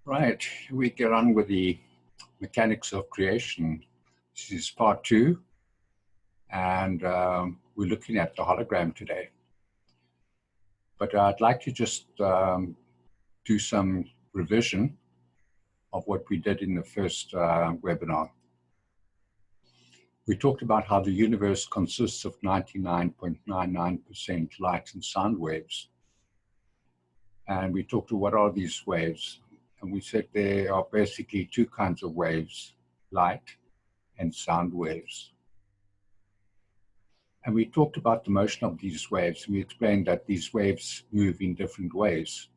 Right, we get on with the mechanics of creation. This is part 2, and we're looking at the hologram today. But I'd like to just do some revision of what we did in the first webinar. We talked about how the universe consists of 99.99% light and sound waves. And we talked about what are these waves. And we said there are basically two kinds of waves, light and sound waves. And we talked about the motion of these waves. We explained that these waves move in different ways.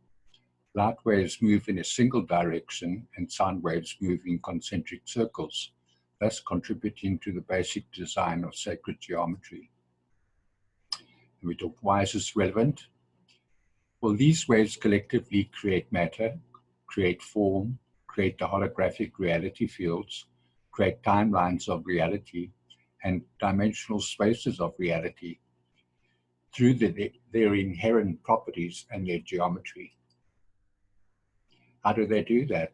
Light waves move in a single direction and sound waves move in concentric circles, thus contributing to the basic design of sacred geometry. And we talked, why is this relevant? Well, these waves collectively create matter, create form, create the holographic reality fields, create timelines of reality, and dimensional spaces of reality through their inherent properties and their geometry. How do they do that?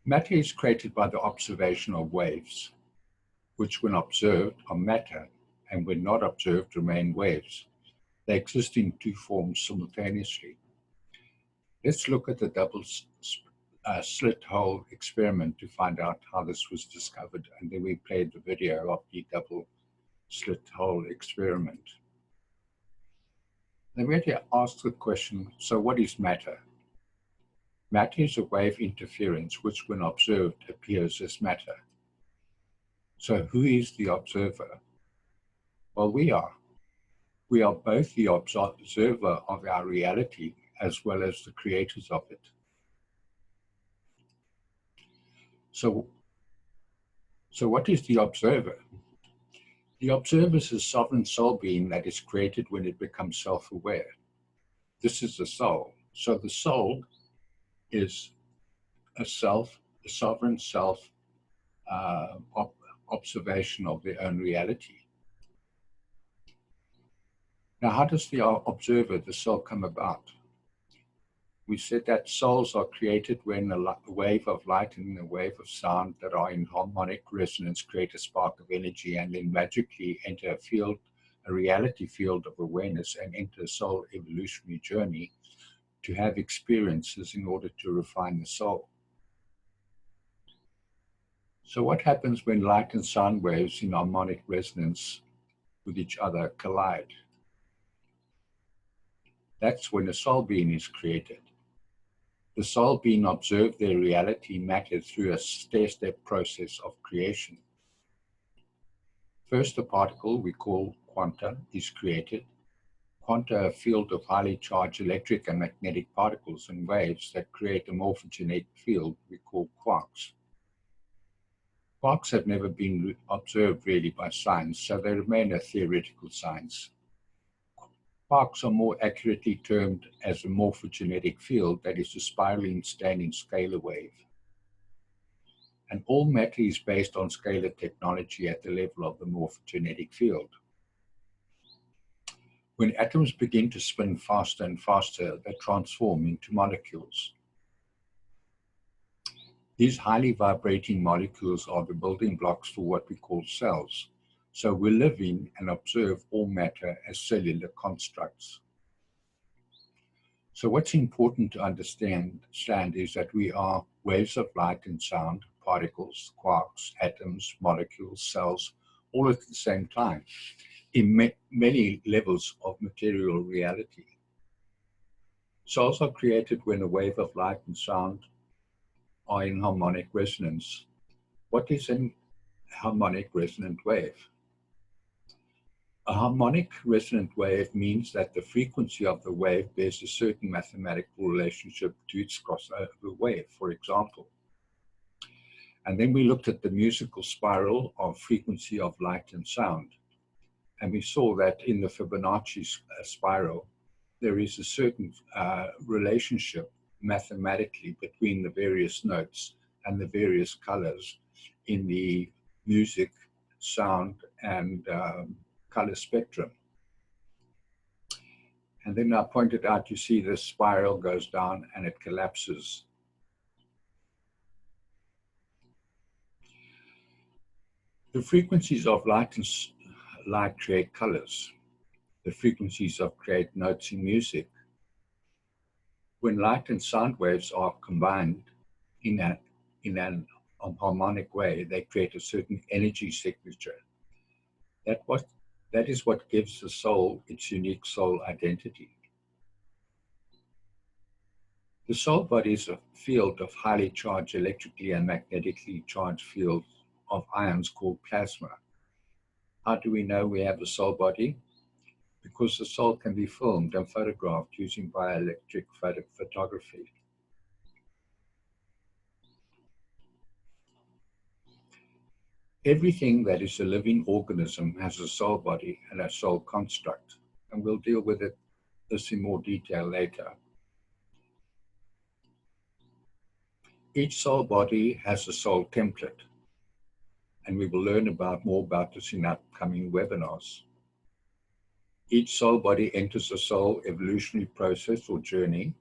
Matter is created by the observation of waves, which when observed are matter, and when not observed remain waves. They exist in two forms simultaneously. Let's look at the double slit hole experiment to find out how this was discovered, and then we played the video of the double slit hole experiment. Then we had to ask the question, so what is matter? Matter is a wave interference which when observed appears as matter. So who is the observer? Well, we are. We are both the observer of our reality as well as the creators of it. So what is the observer? The observer is a sovereign soul being that is created when it becomes self-aware. This is the soul. So the soul is a sovereign self observation of their own reality. Now, how does the observer, the soul, come about? We said that souls are created when a wave of light and a wave of sound that are in harmonic resonance create a spark of energy and then magically enter a field, a reality field of awareness, and enter a soul evolutionary journey to have experiences in order to refine the soul. So what happens when light and sound waves in harmonic resonance with each other collide? That's when a soul being is created. The soul being observed their reality matter through a stair-step process of creation. First, a particle we call quanta is created. Quanta, a field of highly charged electric and magnetic particles and waves that create a morphogenetic field we call quarks. Quarks have never been observed really by science, so they remain a theoretical science. Quarks are more accurately termed as a morphogenetic field that is a spiraling staining scalar wave. And all matter is based on scalar technology at the level of the morphogenetic field. When atoms begin to spin faster and faster, they transform into molecules. These highly vibrating molecules are the building blocks for what we call cells. So we live in and observe all matter as cellular constructs. So what's important to understand is that we are waves of light and sound, particles, quarks, atoms, molecules, cells, all at the same time, in many levels of material reality. Cells are created when a wave of light and sound are in harmonic resonance. What is a harmonic resonant wave? A harmonic resonant wave means that the frequency of the wave bears a certain mathematical relationship to its crossover wave, for example. And then we looked at the musical spiral of frequency of light and sound. And we saw that in the Fibonacci spiral, there is a certain relationship mathematically between the various notes and the various colors in the music, sound, and color spectrum. And then I pointed out, you see the spiral goes down and it collapses. The frequencies of light and light create colors. The frequencies of create notes in music. When light and sound waves are combined in an harmonic way, they create a certain energy signature. That is what gives the soul its unique soul identity. The soul body is a field of highly charged electrically and magnetically charged fields of ions called plasma. How do we know we have a soul body? Because the soul can be filmed and photographed using bioelectric photography. Everything that is a living organism has a soul body and a soul construct, and we'll deal with this in more detail later. Each soul body has a soul template, and we will learn more about this in upcoming webinars. Each soul body enters a soul evolutionary process or journey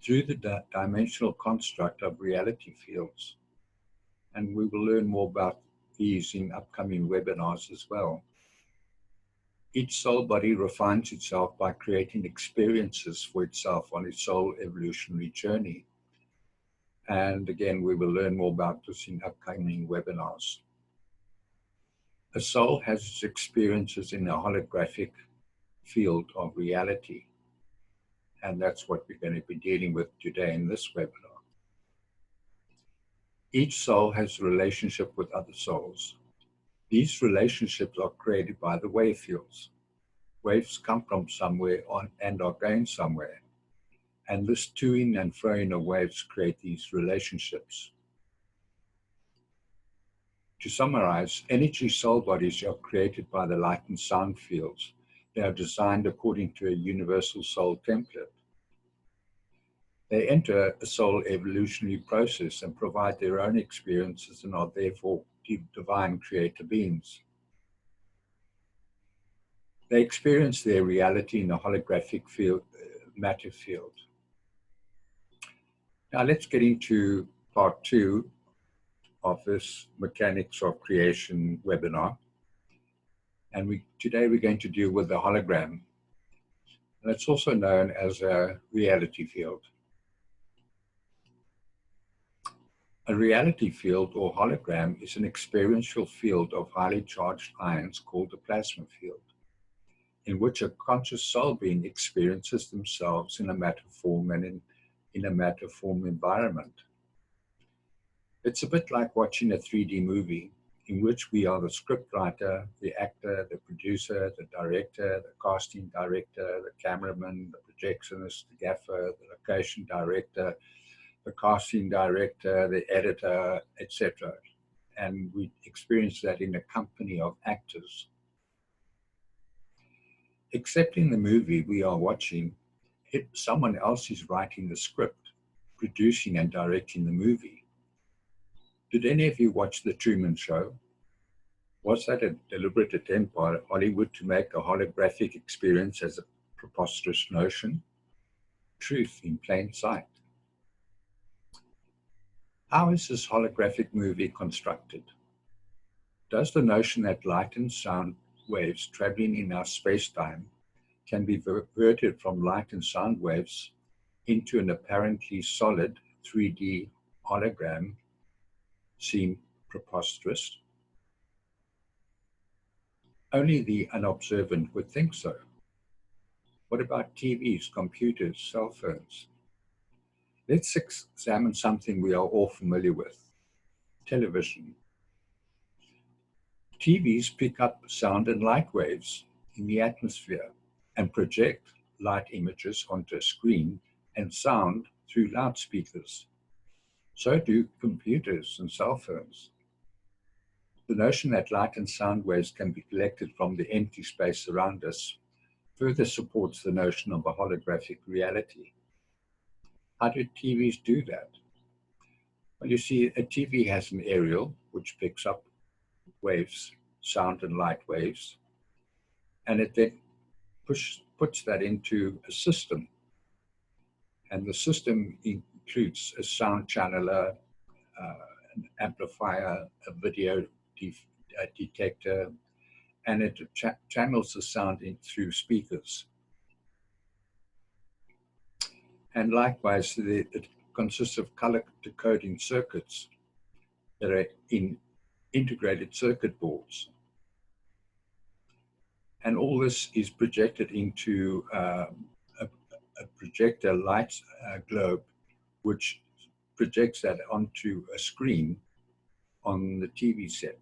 through the dimensional construct of reality fields, and we will learn more about these in upcoming webinars as well. Each soul body refines itself by creating experiences for itself on its soul evolutionary journey. And again, we will learn more about this in upcoming webinars. A soul has its experiences in a holographic field of reality. And that's what we're going to be dealing with today in this webinar. Each soul has a relationship with other souls. These relationships are created by the wave fields. Waves come from somewhere and are going somewhere. And this to-ing and fro-ing of waves create these relationships. To summarize, energy soul bodies are created by the light and sound fields. They are designed according to a universal soul template. They enter a soul evolutionary process and provide their own experiences and are therefore divine creator beings. They experience their reality in a holographic field, matter field. Now let's get into part 2 of this Mechanics of Creation webinar. And today we're going to deal with the hologram. And it's also known as a reality field. A reality field or hologram is an experiential field of highly charged ions called a plasma field, in which a conscious soul being experiences themselves in a matter form and in a matter form environment. It's a bit like watching a 3D movie in which we are the script writer, the actor, the producer, the director, the casting director, the cameraman, the projectionist, the gaffer, the location director, the casting director, the editor, etc. And we experience that in a company of actors. Except in the movie we are watching, someone else is writing the script, producing and directing the movie. Did any of you watch The Truman Show? Was that a deliberate attempt by Hollywood to make a holographic experience as a preposterous notion? Truth in plain sight. How is this holographic movie constructed? Does the notion that light and sound waves traveling in our space-time can be diverted from light and sound waves into an apparently solid 3D hologram seem preposterous? Only the unobservant would think so. What about TVs, computers, cell phones? Let's examine something we are all familiar with: television. TVs pick up sound and light waves in the atmosphere and project light images onto a screen and sound through loudspeakers. So do computers and cell phones. The notion that light and sound waves can be collected from the empty space around us further supports the notion of a holographic reality. How do TVs do that? Well, you see, a TV has an aerial which picks up waves, sound and light waves, and it then puts that into a system. And the system includes a sound channeler, an amplifier, a video detector, and it channels the sound in through speakers. And likewise, it consists of color decoding circuits that are in integrated circuit boards. And all this is projected into a projector light globe, which projects that onto a screen on the TV set.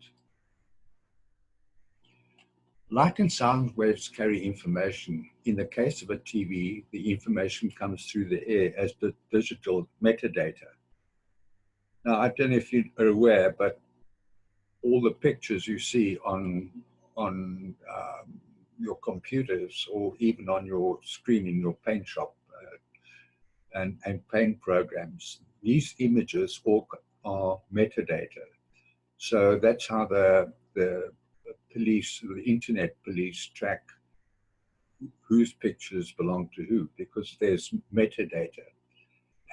Light and sound waves carry information. In the case of a TV, the information comes through the air as the digital metadata. Now, I don't know if you are aware, but all the pictures you see on your computers or even on your screen in your paint shop and paint programs, these images all are metadata. So that's how the police, the internet police, track whose pictures belong to who, because there's metadata.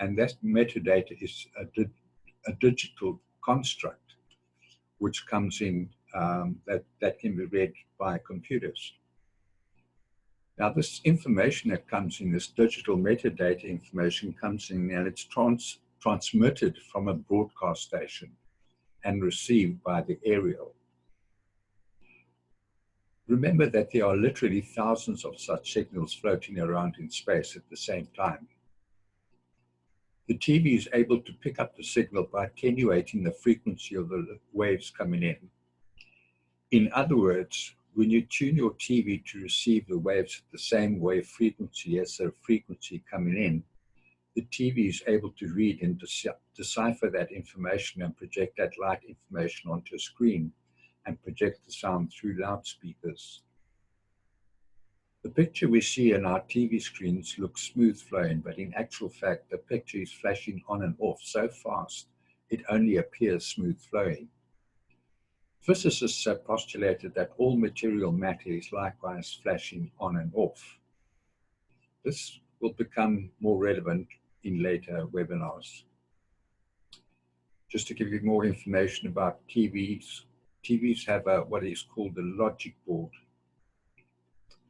And that metadata is a digital construct which comes in, that can be read by computers. Now, this information that comes in, this digital metadata information comes in, and it's transmitted from a broadcast station and received by the aerial. Remember that there are literally thousands of such signals floating around in space at the same time. The TV is able to pick up the signal by attenuating the frequency of the waves coming in. In other words, when you tune your TV to receive the waves at the same wave frequency as the frequency coming in, the TV is able to read and decipher that information and project that light information onto a screen and project the sound through loudspeakers. The picture we see on our TV screens looks smooth flowing, but in actual fact, the picture is flashing on and off so fast, it only appears smooth flowing. Physicists have postulated that all material matter is likewise flashing on and off. This will become more relevant in later webinars. Just to give you more information about TVs, TVs have what is called a logic board.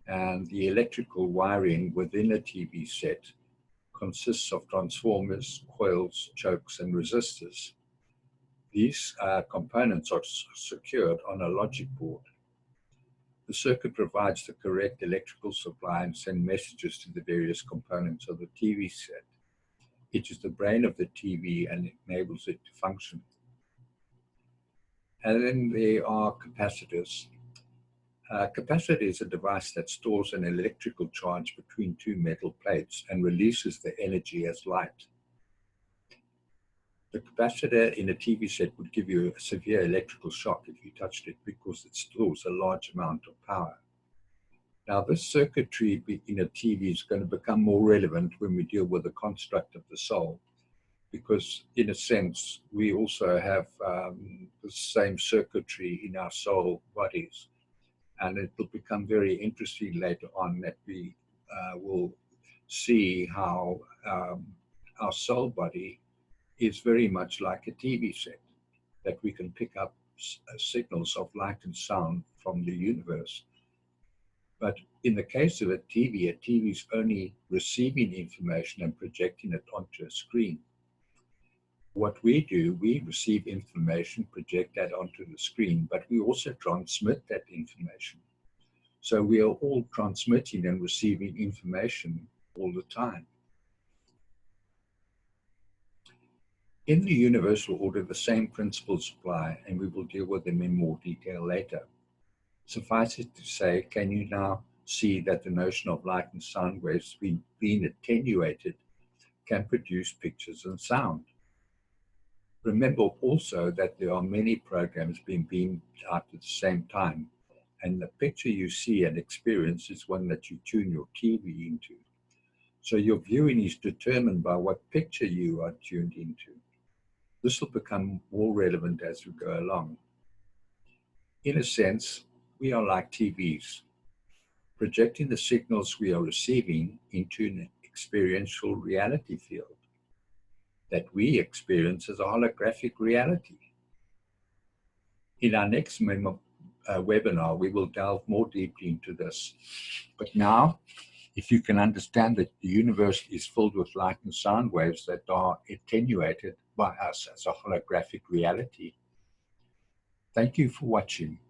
And the electrical wiring within a TV set consists of transformers, coils, chokes, and resistors. These components are secured on a logic board. The circuit provides the correct electrical supply and sends messages to the various components of the TV set. It is the brain of the TV and enables it to function. And then there are capacitors. A capacitor is a device that stores an electrical charge between two metal plates and releases the energy as light. The capacitor in a TV set would give you a severe electrical shock if you touched it because it stores a large amount of power. Now, this circuitry in a TV is going to become more relevant when we deal with the construct of the soul, because in a sense, we also have the same circuitry in our soul bodies. And it will become very interesting later on that we will see how our soul body is very much like a TV set, that we can pick up signals of light and sound from the universe. But in the case of a TV is only receiving information and projecting it onto a screen. What we do, we receive information, project that onto the screen, but we also transmit that information. So we are all transmitting and receiving information all the time. In the universal order, the same principles apply, and we will deal with them in more detail later. Suffice it to say, can you now see that the notion of light and sound waves being attenuated can produce pictures and sound? Remember also that there are many programs being beamed out at the same time, and the picture you see and experience is one that you tune your TV into. So your viewing is determined by what picture you are tuned into. This will become more relevant as we go along. In a sense, we are like TVs, projecting the signals we are receiving into an experiential reality field that we experience as a holographic reality. In our next webinar, we will delve more deeply into this. But now, if you can understand that the universe is filled with light and sound waves that are attenuated by us as a holographic reality, thank you for watching.